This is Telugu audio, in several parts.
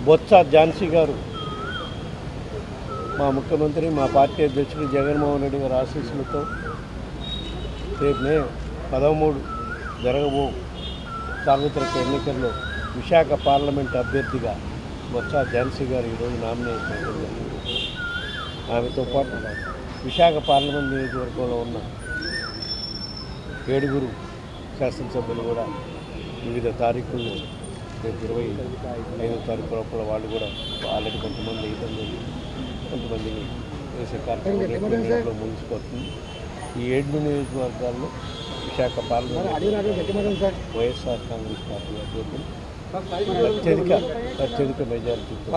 బొత్స ఝాన్సీ గారు మా ముఖ్యమంత్రి మా పార్టీ అధ్యక్షుడు జగన్మోహన్ రెడ్డి గారి ఆశీస్సులతో రేపు మే 13 జరగబో సార్వత్రిక ఎన్నికల్లో విశాఖ పార్లమెంట్ అభ్యర్థిగా బొత్స ఝాన్సీ గారు ఈరోజు నామినేషన్ చేయడం జరిగింది. ఆమెతో పాటు విశాఖ పార్లమెంట్ నియోజకవర్గంలో ఉన్న 7 శాసనసభ్యులు కూడా వివిధ తారీఖుల్లో రేపు 25వ తారీఖు లోపల వాళ్ళు కూడా ఆల్రెడీ కొంతమంది వేయడం జరిగింది, కొంతమందిని వేసే కార్యక్రమంలో ముగిసిపోతుంది. ఈ 7 నియోజకవర్గాల్లో విశాఖ పార్లమెంట్ వైఎస్ఆర్ కాంగ్రెస్ పార్టీ అభ్యర్థులు అత్యధిక మెజారిటీతో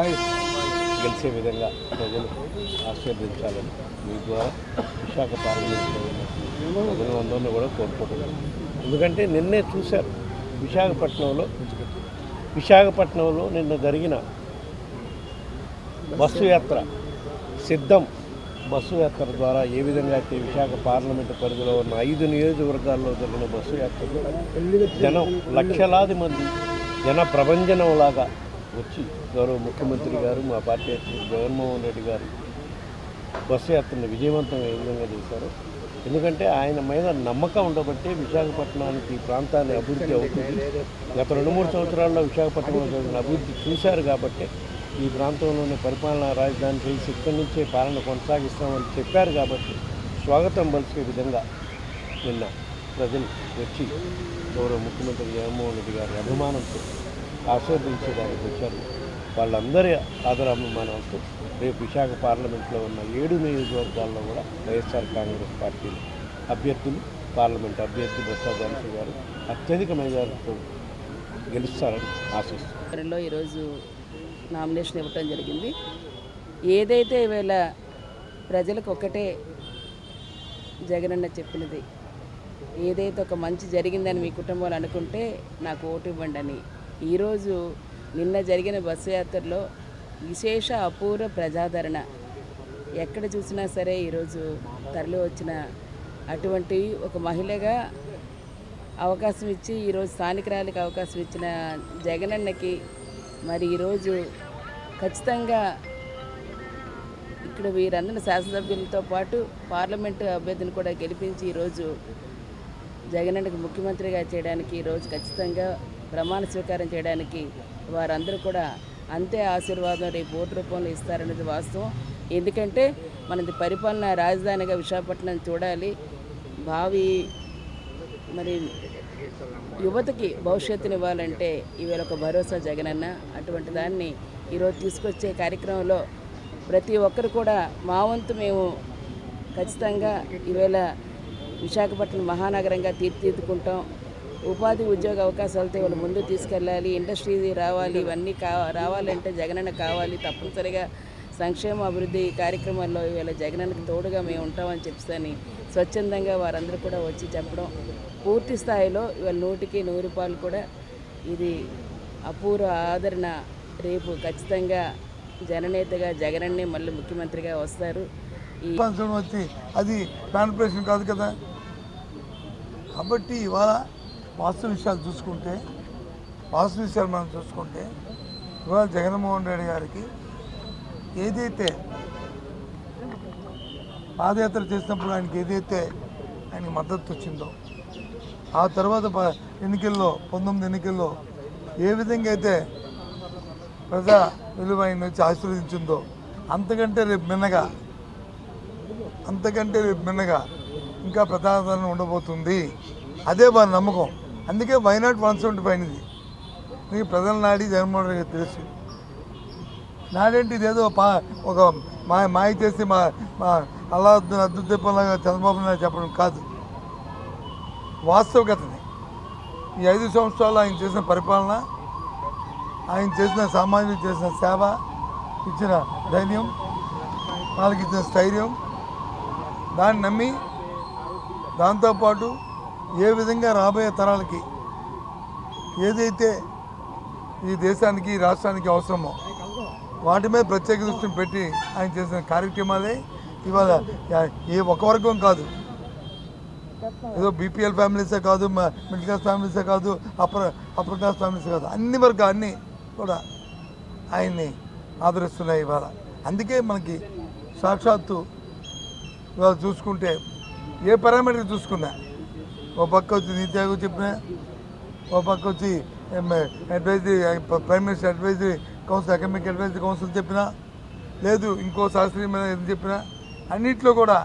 గెలిచే విధంగా ప్రజలు ఆశీర్వదించాలని మీ ద్వారా విశాఖ పార్లమెంట్లో ప్రజలందరినీ కూడా కోరుకుంటున్నాను. ఎందుకంటే నిన్నే చూశారు విశాఖపట్నంలో నిన్న జరిగిన బస్సు యాత్ర, సిద్ధం బస్సు యాత్ర ద్వారా ఏ విధంగా అయితే విశాఖ పార్లమెంటు పరిధిలో ఉన్న 5 నియోజకవర్గాల్లో జరిగిన బస్సు యాత్రలో జనం లక్షలాది మంది జన ప్రభంజనంలాగా వచ్చి గౌరవ ముఖ్యమంత్రి గారు మా పార్టీ అధ్యక్షుడు జగన్మోహన్ రెడ్డి గారు బస్సు యాత్రను విజయవంతం ఏ విధంగా చేశారు. ఎందుకంటే ఆయన మీద నమ్మకం ఉండబట్టే విశాఖపట్నానికి ఈ ప్రాంతాన్ని అభివృద్ధి అవుతుంది. గత 2-3 సంవత్సరాల్లో విశాఖపట్నంలో జరిగిన అభివృద్ధి చూశారు కాబట్టి ఈ ప్రాంతంలోని పరిపాలనా రాజధాని చేసి ఇక్కడి నుంచే పాలన కొనసాగిస్తామని చెప్పారు కాబట్టి స్వాగతం పలికే విధంగా నిన్న ప్రజలు వచ్చి గౌరవ ముఖ్యమంత్రి జగన్మోహన్ రెడ్డి గారి అభిమానంతో ఆశీర్వదించడానికి వచ్చారు. వాళ్ళందరి ఆదరాభిమానాలతో రేపు విశాఖ పార్లమెంట్లో ఉన్న 7 నియోజకవర్గాల్లో కూడా వైఎస్ఆర్ కాంగ్రెస్ పార్టీ అభ్యర్థులు పార్లమెంట్ అభ్యర్థి బొత్స ఝాన్సీ గారు అత్యధిక మెజారిటీతో గెలుస్తారని ఆశిస్తున్నారు. ఈరోజు నామినేషన్ ఇవ్వటం జరిగింది. ఏదైతే ఈవేళ ప్రజలకు ఒక్కటే జగనన్న చెప్పినది, ఏదైతే ఒక మంచి జరిగిందని మీ కుటుంబాలు అనుకుంటే నాకు ఓటు ఇవ్వండి అని. ఈరోజు నిన్న జరిగిన బస్సు యాత్రలో విశేష అపూర్వ ప్రజాదరణ ఎక్కడ చూసినా సరే ఈరోజు తరలి వచ్చిన అటువంటి ఒక మహిళగా అవకాశం ఇచ్చి ఈరోజు స్థానికురాలికి అవకాశం ఇచ్చిన జగనన్నకి మరి ఈరోజు ఖచ్చితంగా ఇక్కడ వీరందరూ శాసనసభ్యులతో పాటు పార్లమెంటు అభ్యర్థిని కూడా గెలిపించి ఈరోజు జగనన్నకి ముఖ్యమంత్రిగా చేయడానికి ఈరోజు ఖచ్చితంగా ప్రమాణ స్వీకారం చేయడానికి వారందరూ కూడా అంతే ఆశీర్వాదం రేపు ఓటు రూపంలో ఇస్తారనేది వాస్తవం. ఎందుకంటే మనది పరిపాలనా రాజధానిగా విశాఖపట్నం చూడాలి. భావి మరి యువతకి భవిష్యత్తుని ఇవ్వాలంటే ఈవేళ ఒక భరోసా జగనన్న. అటువంటి దాన్ని ఈరోజు తీసుకొచ్చే కార్యక్రమంలో ప్రతి ఒక్కరు కూడా మా వంతు మేము ఖచ్చితంగా ఈవేళ విశాఖపట్నం మహానగరంగా తీర్చిదిద్దుకుంటాం. ఉపాధి ఉద్యోగ అవకాశాలతో వాళ్ళు ముందు తీసుకెళ్ళాలి, ఇండస్ట్రీ రావాలి, ఇవన్నీ రావాలంటే జగనన్న కావాలి. తప్పనిసరిగా సంక్షేమ అభివృద్ధి కార్యక్రమాల్లో ఈవేళ జగనన్నకి తోడుగా మేము ఉంటామని చెప్పని స్వచ్ఛందంగా వారందరూ కూడా వచ్చి చెప్పడం పూర్తి స్థాయిలో ఇవాళ 100కి 100 రూపాయలు కూడా ఇది అపూర్వ ఆదరణ. రేపు ఖచ్చితంగా జననేతగా జగనన్నే మళ్ళీ ముఖ్యమంత్రిగా వస్తారు. ఈ వచ్చి అది మ్యానిపులేషన్ కాదు కదా. కాబట్టి ఇవాళ వాస్తవ విషయాలు మనం చూసుకుంటే ఇవాళ జగన్మోహన్ రెడ్డి గారికి ఏదైతే పాదయాత్ర చేసినప్పుడు ఆయనకి మద్దతు వచ్చిందో, ఆ తర్వాత 19 ఎన్నికల్లో ఏ విధంగా అయితే ప్రజా విలువ ఆయన వచ్చి ఆశీర్వదించిందో అంతకంటే రేపు మిన్నగా ఇంకా ప్రజాదరణ ఉండబోతుంది. అదే వారి నమ్మకం. అందుకే వైనాట్ 175 అయింది. మీకు ప్రజల నాడి జగన్మోహన్ రెడ్డి గారికి తెలుసు. నాడేంటి ఇదేదో ఒక మాయ చేసి మా అల్లాద్దీన్ అద్దుద్దీపంలాగా చంద్రబాబు నాయుడు చెప్పడం కాదు, వాస్తవికతని. ఈ 5 సంవత్సరాలు ఆయన చేసిన పరిపాలన, ఆయన చేసిన సామాన్యులు చేసిన సేవ, ఇచ్చిన ధైర్యం, వాళ్ళకి ఇచ్చిన స్థైర్యం, దాన్ని నమ్మి దాంతోపాటు ఏ విధంగా రాబోయే తరాలకి ఏదైతే ఈ దేశానికి రాష్ట్రానికి అవసరమో వాటి మీద ప్రత్యేక దృష్టిని పెట్టి ఆయన చేసిన కార్యక్రమాలే ఇవాళ ఏ ఒక వర్గం కాదు, ఏదో బీపీఎల్ ఫ్యామిలీసే కాదు, మిడిల్ క్లాస్ ఫ్యామిలీసే కాదు, అప్పర్ క్లాస్ ఫ్యామిలీసే కాదు, అన్ని వర్గాలు అన్నీ కూడా ఆయన్ని ఆదరిస్తున్నాయి ఇవాళ. అందుకే మనకి సాక్షాత్తు ఇవాళ చూసుకుంటే ఏ పారామీటర్ చూసుకున్నా, ఓ పక్క వచ్చి నీతి ఆయోగ్ చెప్పినా, ఓ పక్క వచ్చి advisory prime minister advisory council, economic advisory council చెప్పినా, లేదు ఇంకో శాస్త్రీయమైన ఏం చెప్పినా, అన్నింటిలో కూడా